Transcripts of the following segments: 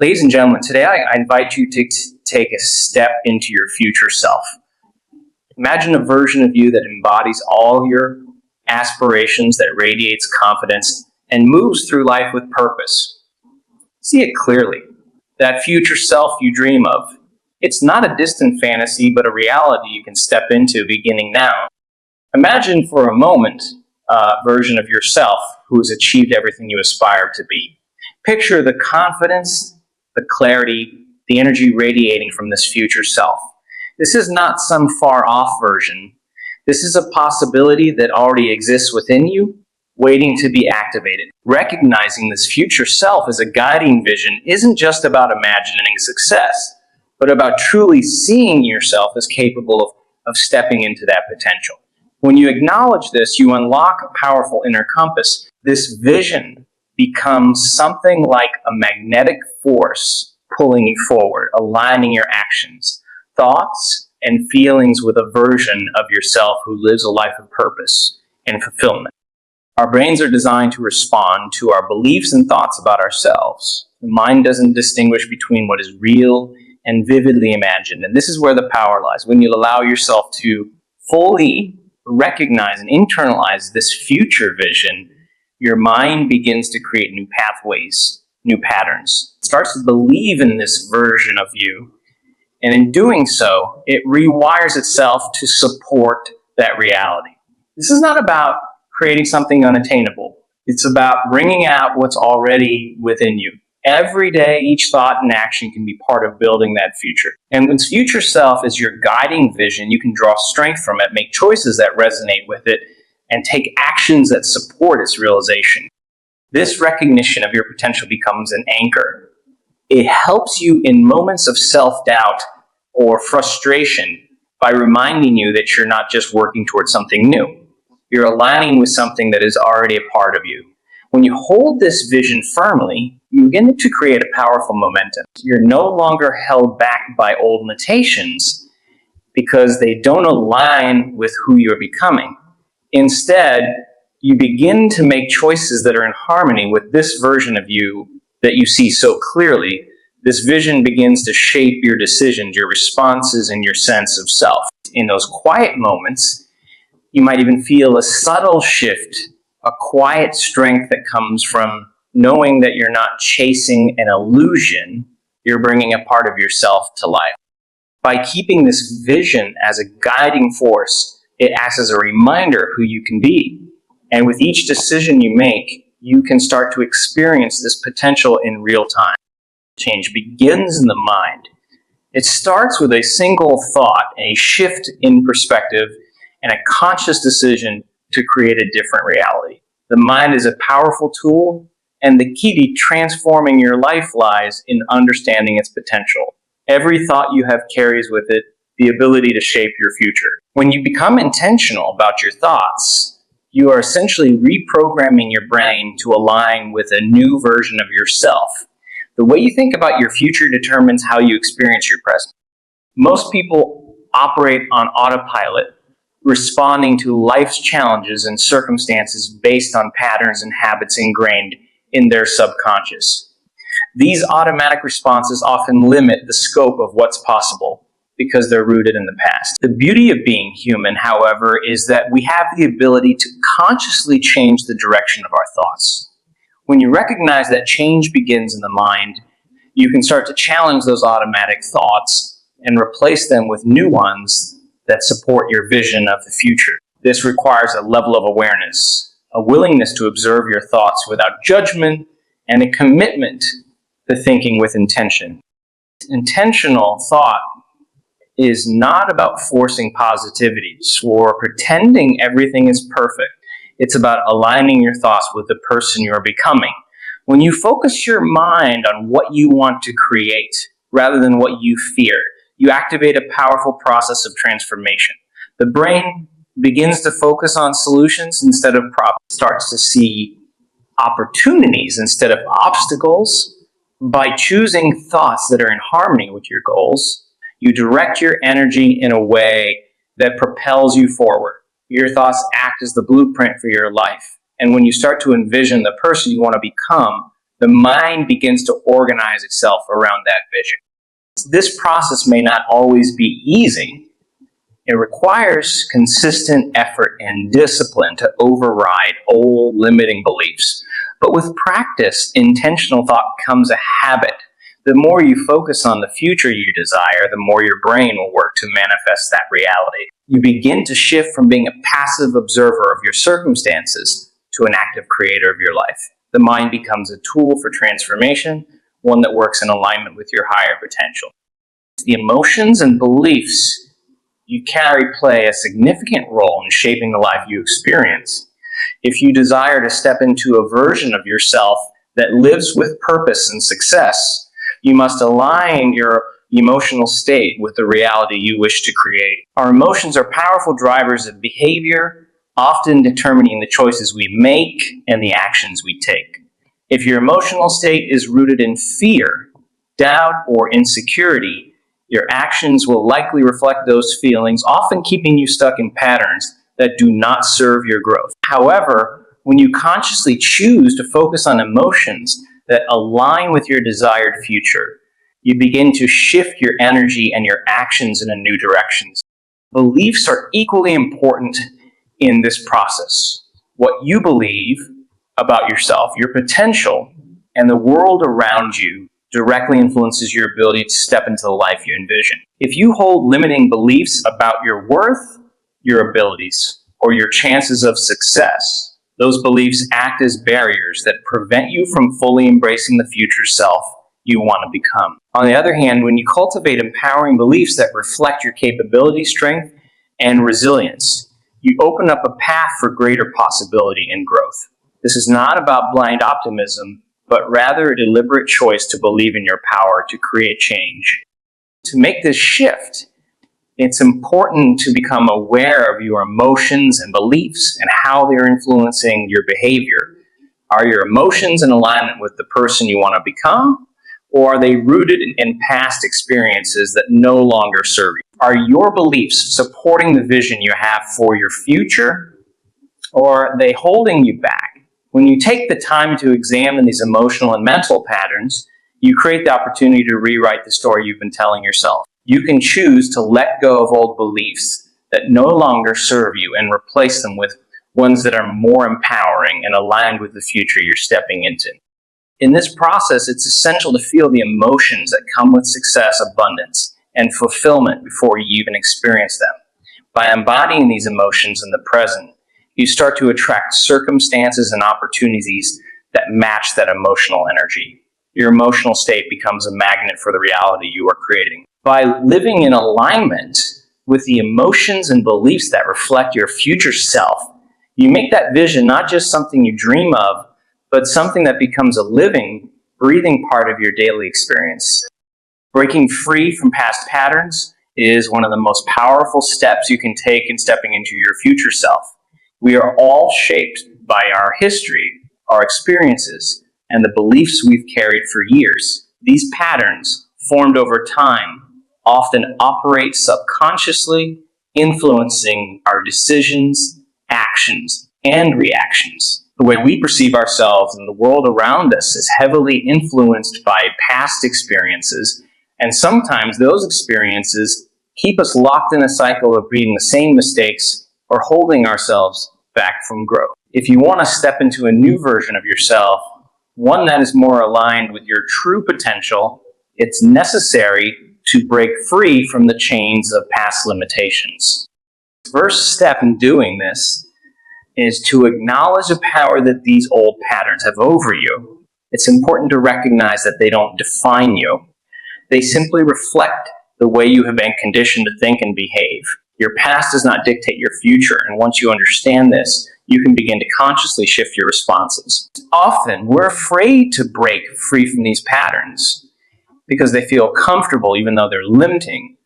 Ladies and gentlemen, today I invite you to take a step into your future self. Imagine a version of you that embodies all your aspirations, that radiates confidence, and moves through life with purpose. See it clearly. That future self you dream of. It's not a distant fantasy, but a reality you can step into beginning now. Imagine for a moment a version of yourself who has achieved everything you aspire to be. Picture the confidence, the clarity, the energy radiating from this future self. This is not some far-off version. This is a possibility that already exists within you, waiting to be activated. Recognizing this future self as a guiding vision isn't just about imagining success, but about truly seeing yourself as capable of stepping into that potential. When you acknowledge this, you unlock a powerful inner compass. This vision becomes something like a magnetic force pulling you forward, aligning your actions, thoughts, and feelings with a version of yourself who lives a life of purpose and fulfillment. Our brains are designed to respond to our beliefs and thoughts about ourselves. The mind doesn't distinguish between what is real and vividly imagined, and this is where the power lies. When you allow yourself to fully recognize and internalize this future vision, your mind begins to create new pathways, new patterns. It starts to believe in this version of you, and in doing so, it rewires itself to support that reality. This is not about creating something unattainable. It's about bringing out what's already within you. Every day, each thought and action can be part of building that future. And when future self is your guiding vision, you can draw strength from it, make choices that resonate with it, and take actions that support its realization. This recognition of your potential becomes an anchor. It helps you in moments of self-doubt or frustration by reminding you that you're not just working towards something new. You're aligning with something that is already a part of you. When you hold this vision firmly, you begin to create a powerful momentum. You're no longer held back by old limitations because they don't align with who you're becoming. Instead, you begin to make choices that are in harmony with this version of you that you see so clearly. This vision begins to shape your decisions, your responses, and your sense of self. In those quiet moments, you might even feel a subtle shift, a quiet strength that comes from knowing that you're not chasing an illusion, you're bringing a part of yourself to life. By keeping this vision as a guiding force, it acts as a reminder of who you can be. And with each decision you make, you can start to experience this potential in real time. Change begins in the mind. It starts with a single thought, a shift in perspective, and a conscious decision to create a different reality. The mind is a powerful tool, and the key to transforming your life lies in understanding its potential. Every thought you have carries with it the ability to shape your future. When you become intentional about your thoughts, you are essentially reprogramming your brain to align with a new version of yourself. The way you think about your future determines how you experience your present. Most people operate on autopilot, responding to life's challenges and circumstances based on patterns and habits ingrained in their subconscious. These automatic responses often limit the scope of what's possible because they're rooted in the past. The beauty of being human, however, is that we have the ability to consciously change the direction of our thoughts. When you recognize that change begins in the mind, you can start to challenge those automatic thoughts and replace them with new ones that support your vision of the future. This requires a level of awareness, a willingness to observe your thoughts without judgment, and a commitment to thinking with intention. Intentional thought is not about forcing positivity or pretending everything is perfect. It's about aligning your thoughts with the person you're becoming. When you focus your mind on what you want to create rather than what you fear, you activate a powerful process of transformation. The brain begins to focus on solutions instead of problems, starts to see opportunities instead of obstacles. By choosing thoughts that are in harmony with your goals, you direct your energy in a way that propels you forward. Your thoughts act as the blueprint for your life. And when you start to envision the person you want to become, the mind begins to organize itself around that vision. This process may not always be easy. It requires consistent effort and discipline to override old limiting beliefs. But with practice, intentional thought becomes a habit. The more you focus on the future you desire, the more your brain will work to manifest that reality. You begin to shift from being a passive observer of your circumstances to an active creator of your life. The mind becomes a tool for transformation, one that works in alignment with your higher potential. The emotions and beliefs you carry play a significant role in shaping the life you experience. If you desire to step into a version of yourself that lives with purpose and success, you must align your emotional state with the reality you wish to create. Our emotions are powerful drivers of behavior, often determining the choices we make and the actions we take. If your emotional state is rooted in fear, doubt, or insecurity, your actions will likely reflect those feelings, often keeping you stuck in patterns that do not serve your growth. However, when you consciously choose to focus on emotions that align with your desired future, you begin to shift your energy and your actions in a new direction. Beliefs are equally important in this process. What you believe about yourself, your potential, and the world around you directly influences your ability to step into the life you envision. If you hold limiting beliefs about your worth, your abilities, or your chances of success, those beliefs act as barriers that prevent you from fully embracing the future self you want to become. On the other hand, when you cultivate empowering beliefs that reflect your capability, strength, and resilience, you open up a path for greater possibility and growth. This is not about blind optimism, but rather a deliberate choice to believe in your power to create change. To make this shift, it's important to become aware of your emotions and beliefs and how they're influencing your behavior. Are your emotions in alignment with the person you want to become, or are they rooted in past experiences that no longer serve you? Are your beliefs supporting the vision you have for your future, or are they holding you back? When you take the time to examine these emotional and mental patterns, you create the opportunity to rewrite the story you've been telling yourself. You can choose to let go of old beliefs that no longer serve you and replace them with ones that are more empowering and aligned with the future you're stepping into. In this process, it's essential to feel the emotions that come with success, abundance, and fulfillment before you even experience them. By embodying these emotions in the present, you start to attract circumstances and opportunities that match that emotional energy. Your emotional state becomes a magnet for the reality you are creating. By living in alignment with the emotions and beliefs that reflect your future self, you make that vision not just something you dream of, but something that becomes a living, breathing part of your daily experience. Breaking free from past patterns is one of the most powerful steps you can take in stepping into your future self. We are all shaped by our history, our experiences, and the beliefs we've carried for years. These patterns, formed over time, often operate subconsciously, influencing our decisions, actions, and reactions. The way we perceive ourselves and the world around us is heavily influenced by past experiences, and sometimes those experiences keep us locked in a cycle of repeating the same mistakes or holding ourselves back from growth. If you want to step into a new version of yourself, one that is more aligned with your true potential, it's necessary to break free from the chains of past limitations. The first step in doing this is to acknowledge the power that these old patterns have over you. It's important to recognize that they don't define you. They simply reflect the way you have been conditioned to think and behave. Your past does not dictate your future, and once you understand this, you can begin to consciously shift your responses. Often, we're afraid to break free from these patterns because they feel comfortable even though they're limiting.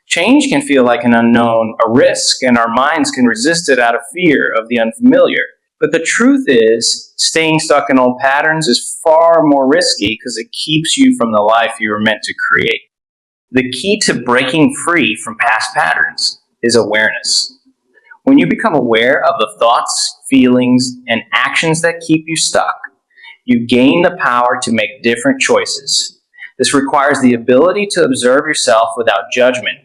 Change can feel like an unknown, a risk, and our minds can resist it out of fear of the unfamiliar. But the truth is, staying stuck in old patterns is far more risky because it keeps you from the life you were meant to create. The key to breaking free from past patterns is awareness. When you become aware of the thoughts, feelings, and actions that keep you stuck, You gain the power to make different choices. This requires the ability to observe yourself without judgment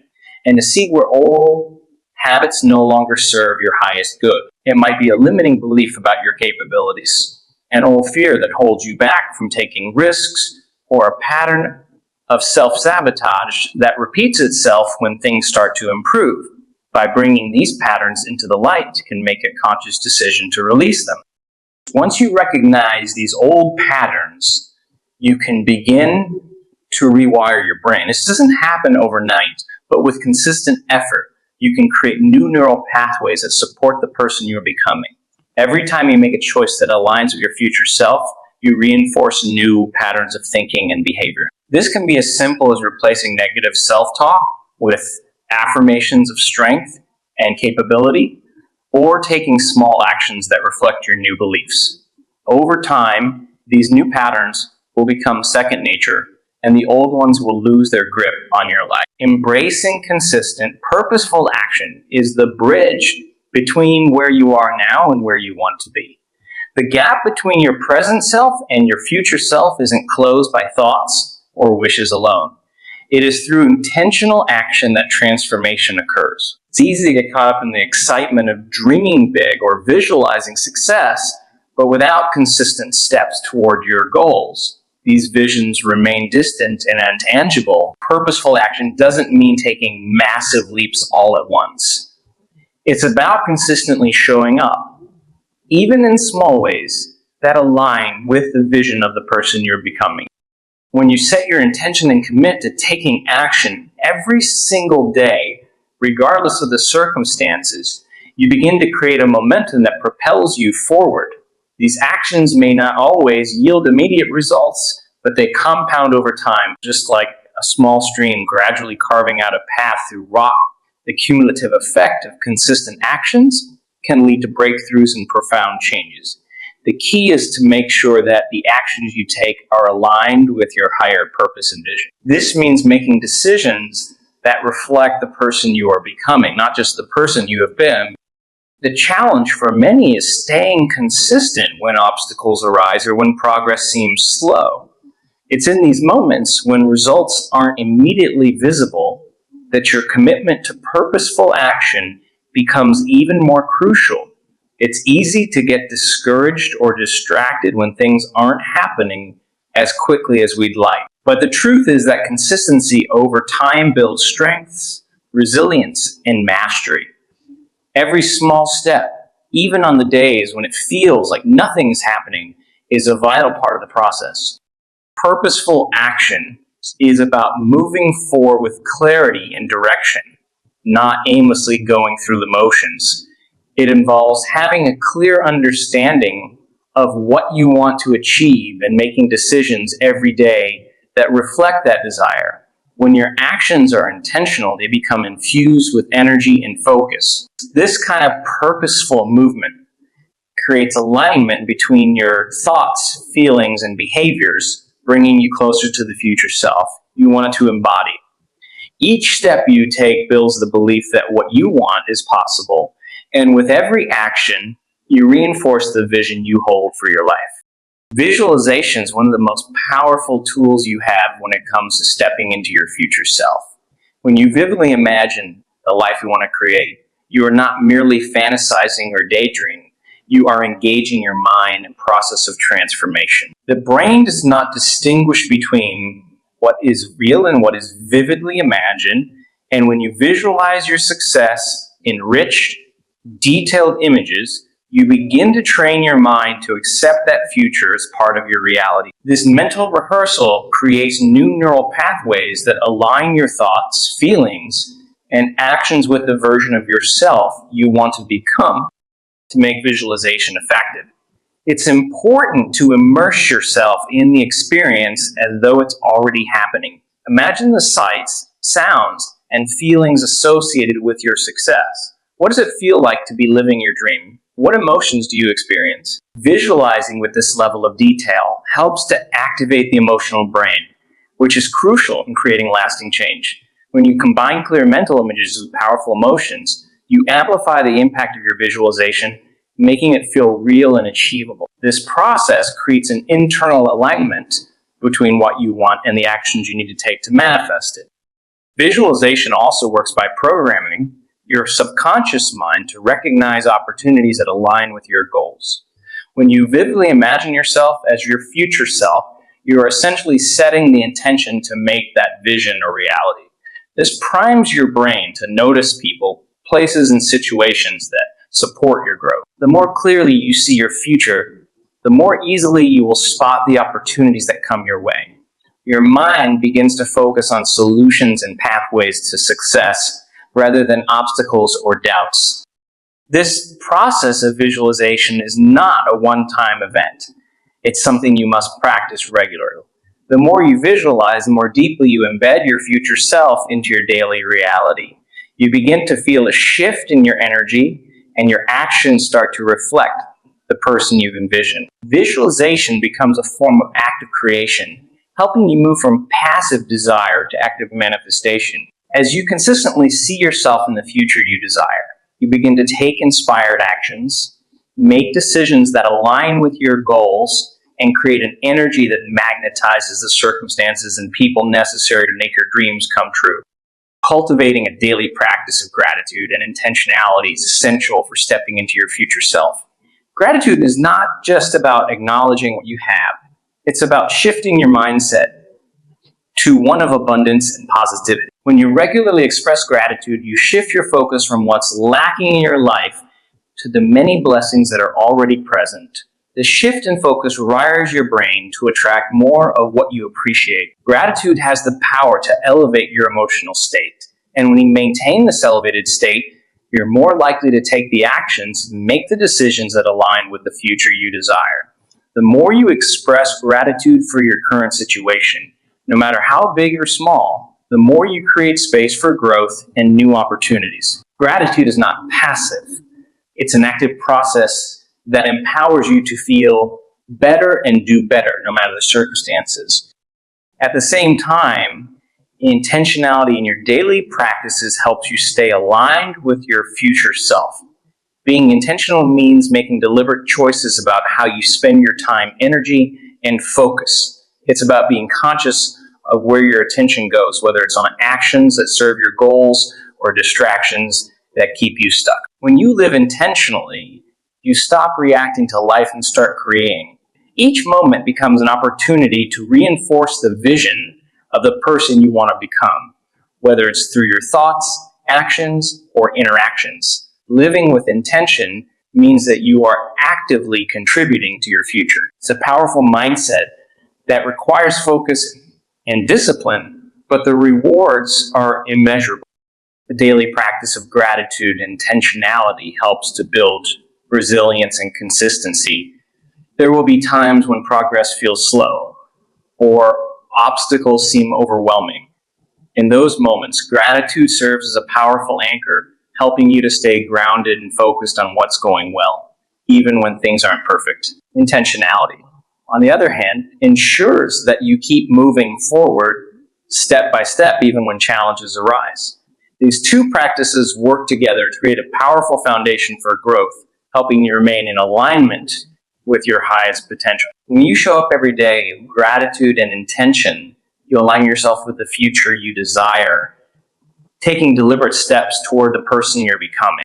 and to see where old habits no longer serve your highest good. It might be a limiting belief about your capabilities, an old fear that holds you back from taking risks, or a pattern of self-sabotage that repeats itself when things start to improve. By bringing these patterns into the light, you can make a conscious decision to release them. Once you recognize these old patterns, you can begin to rewire your brain. This doesn't happen overnight, but with consistent effort, you can create new neural pathways that support the person you're becoming. Every time you make a choice that aligns with your future self, you reinforce new patterns of thinking and behavior. This can be as simple as replacing negative self-talk with affirmations of strength and capability, or taking small actions that reflect your new beliefs. Over time, these new patterns will become second nature, and the old ones will lose their grip on your life. Embracing consistent, purposeful action is the bridge between where you are now and where you want to be. The gap between your present self and your future self isn't closed by thoughts or wishes alone. It is through intentional action that transformation occurs. It's easy to get caught up in the excitement of dreaming big or visualizing success, but without consistent steps toward your goals, these visions remain distant and intangible. Purposeful action doesn't mean taking massive leaps all at once. It's about consistently showing up, even in small ways, that align with the vision of the person you're becoming. When you set your intention and commit to taking action every single day, regardless of the circumstances, you begin to create a momentum that propels you forward. These actions may not always yield immediate results, but they compound over time, just like a small stream gradually carving out a path through rock. The cumulative effect of consistent actions can lead to breakthroughs and profound changes. The key is to make sure that the actions you take are aligned with your higher purpose and vision. This means making decisions that reflect the person you are becoming, not just the person you have been. The challenge for many is staying consistent when obstacles arise or when progress seems slow. It's in these moments when results aren't immediately visible that your commitment to purposeful action becomes even more crucial. It's easy to get discouraged or distracted when things aren't happening as quickly as we'd like. But the truth is that consistency over time builds strengths, resilience, and mastery. Every small step, even on the days when it feels like nothing's happening, is a vital part of the process. Purposeful action is about moving forward with clarity and direction, not aimlessly going through the motions. It involves having a clear understanding of what you want to achieve and making decisions every day that reflect that desire. When your actions are intentional, they become infused with energy and focus. This kind of purposeful movement creates alignment between your thoughts, feelings, and behaviors, bringing you closer to the future self you want to embody. Each step you take builds the belief that what you want is possible, and with every action, you reinforce the vision you hold for your life. Visualization is one of the most powerful tools you have when it comes to stepping into your future self. When you vividly imagine the life you want to create, you are not merely fantasizing or daydreaming. You are engaging your mind in the process of transformation. The brain does not distinguish between what is real and what is vividly imagined, and when you visualize your success in rich, detailed images, you begin to train your mind to accept that future as part of your reality. This mental rehearsal creates new neural pathways that align your thoughts, feelings, and actions with the version of yourself you want to become to make visualization effective. It's important to immerse yourself in the experience as though it's already happening. Imagine the sights, sounds, and feelings associated with your success. What does it feel like to be living your dream? What emotions do you experience? Visualizing with this level of detail helps to activate the emotional brain, which is crucial in creating lasting change. When you combine clear mental images with powerful emotions, you amplify the impact of your visualization, making it feel real and achievable. This process creates an internal alignment between what you want and the actions you need to take to manifest it. Visualization also works by programming your subconscious mind to recognize opportunities that align with your goals. When you vividly imagine yourself as your future self, you are essentially setting the intention to make that vision a reality. This primes your brain to notice people, places, and situations that support your growth. The more clearly you see your future, the more easily you will spot the opportunities that come your way. Your mind begins to focus on solutions and pathways to success rather than obstacles or doubts. This process of visualization is not a one-time event. It's something you must practice regularly. The more you visualize, the more deeply you embed your future self into your daily reality. You begin to feel a shift in your energy, and your actions start to reflect the person you've envisioned. Visualization becomes a form of active creation, helping you move from passive desire to active manifestation. As you consistently see yourself in the future you desire, you begin to take inspired actions, make decisions that align with your goals, and create an energy that magnetizes the circumstances and people necessary to make your dreams come true. Cultivating a daily practice of gratitude and intentionality is essential for stepping into your future self. Gratitude is not just about acknowledging what you have. It's about shifting your mindset to one of abundance and positivity. When you regularly express gratitude, you shift your focus from what's lacking in your life to the many blessings that are already present. The shift in focus rewires your brain to attract more of what you appreciate. Gratitude has the power to elevate your emotional state. And when you maintain this elevated state, you're more likely to take the actions and make the decisions that align with the future you desire. The more you express gratitude for your current situation, no matter how big or small, the more you create space for growth and new opportunities. Gratitude is not passive. It's an active process that empowers you to feel better and do better, no matter the circumstances. At the same time, intentionality in your daily practices helps you stay aligned with your future self. Being intentional means making deliberate choices about how you spend your time, energy, and focus. It's about being conscious of where your attention goes, whether it's on actions that serve your goals or distractions that keep you stuck. When you live intentionally, you stop reacting to life and start creating. Each moment becomes an opportunity to reinforce the vision of the person you want to become, whether it's through your thoughts, actions, or interactions. Living with intention means that you are actively contributing to your future. It's a powerful mindset that requires focus and discipline, but the rewards are immeasurable. The daily practice of gratitude and intentionality helps to build resilience and consistency. There will be times when progress feels slow or obstacles seem overwhelming. In those moments, gratitude serves as a powerful anchor, helping you to stay grounded and focused on what's going well, even when things aren't perfect. Intentionality, on the other hand, ensures that you keep moving forward step by step, even when challenges arise. These two practices work together to create a powerful foundation for growth, helping you remain in alignment with your highest potential. When you show up every day with gratitude and intention, you align yourself with the future you desire, taking deliberate steps toward the person you're becoming.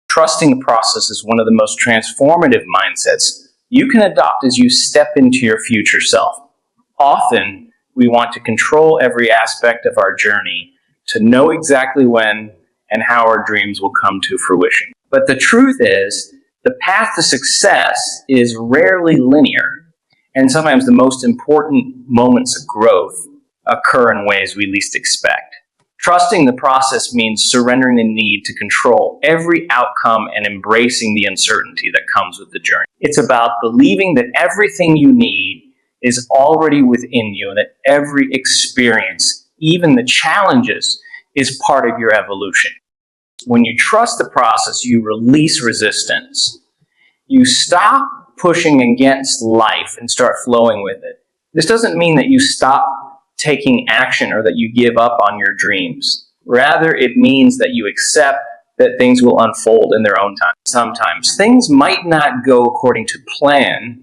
Trusting the process is one of the most transformative mindsets you can adopt as you step into your future self. Often, we want to control every aspect of our journey, to know exactly when and how our dreams will come to fruition. But the truth is, the path to success is rarely linear, and sometimes the most important moments of growth occur in ways we least expect. Trusting the process means surrendering the need to control every outcome and embracing the uncertainty that comes with the journey. It's about believing that everything you need is already within you, and that every experience, even the challenges, is part of your evolution. When you trust the process, you release resistance. You stop pushing against life and start flowing with it. This doesn't mean that you stop taking action or that you give up on your dreams. Rather, it means that you accept that things will unfold in their own time. Sometimes things might not go according to plan,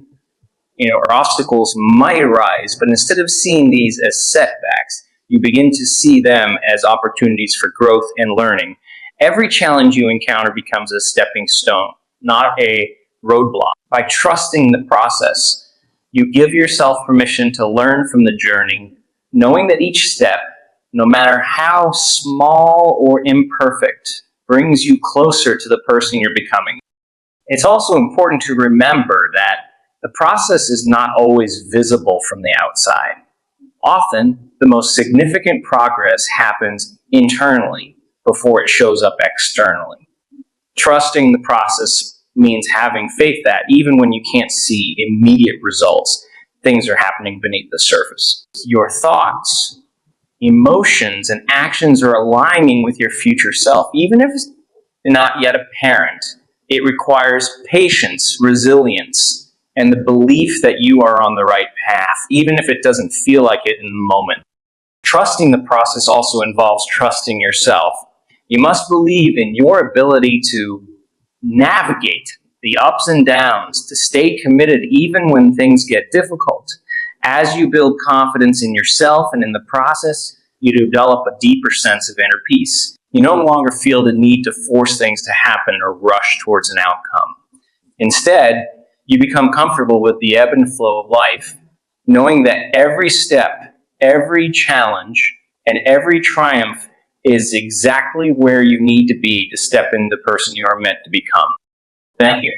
or obstacles might arise, but instead of seeing these as setbacks, you begin to see them as opportunities for growth and learning. Every challenge you encounter becomes a stepping stone, not a roadblock. By trusting the process, you give yourself permission to learn from the journey, knowing that each step, no matter how small or imperfect, brings you closer to the person you're becoming. It's also important to remember that the process is not always visible from the outside. Often, the most significant progress happens internally before it shows up externally. Trusting the process means having faith that even when you can't see immediate results, things are happening beneath the surface. Your thoughts, emotions, and actions are aligning with your future self, even if it's not yet apparent. It requires patience, resilience, and the belief that you are on the right path, even if it doesn't feel like it in the moment. Trusting the process also involves trusting yourself. You must believe in your ability to navigate the ups and downs, to stay committed even when things get difficult. As you build confidence in yourself and in the process, you develop a deeper sense of inner peace. You no longer feel the need to force things to happen or rush towards an outcome. Instead, you become comfortable with the ebb and flow of life, knowing that every step, every challenge, and every triumph is exactly where you need to be to step into the person you are meant to become. Thank you.